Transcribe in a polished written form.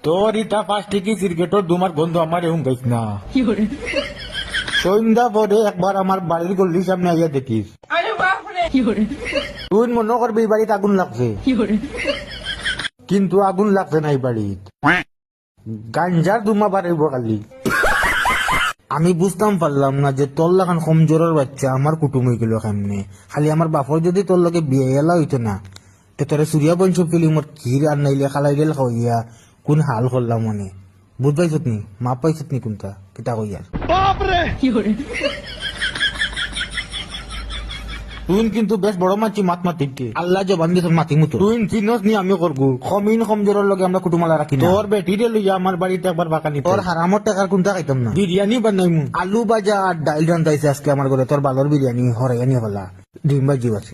তোর ইটা ফার্স্টে কি ক্রিকেটর দুমার গন্ধ আমার এরকম গাইস না সন্ধ্যা পরে একবার আমার বাড়ির গল্লির সামনে আইয়া দেখিস তুই মনে করবি এই বাড়িতে আগুন লাগছে কিন্তু আগুন লাগছে না এই বাড়িত গাঞ্জার দুমা বাড়িব খালি আমি বুঝতাম পারলাম না যে তোর লাগান কমজোরের বাচ্চা আমার কুটুম হয়ে গেল কেমনে খালি আমার বাপর যদি তোর লগে বিয়ে এলা হইতো না তো তোরা সূর্যা বংশ ফিলিমত ক্ষীর আর নাইলে খালাই গেল খাইয়া কোন হাল করলাম মনে বুঝ পাইছত নি মাপ পাইছত নি কোনটা কিতা কইয়ার তুই কিন্তু বেশ বড় মাছি মাত মাতিকে আল্লাহ জবান দিছ মাতি মতো তুই চিনস নি আমি করবো কমিন কমজোরের লগে আমরা কুটুমালা রাখি তোর বেটিরে লইয়া আমার বাড়িতে একবার বাকানি তোর হারামর টাকার কোনটা খাইতাম না বিরিয়ানি বানাইমু আলু ভাজা আর ডাইল রান্ধাইছে আজকে আমার ঘরে তোর বালর বিরিয়ানি হরাইয়ানি হলা ডিম ভাজি আছে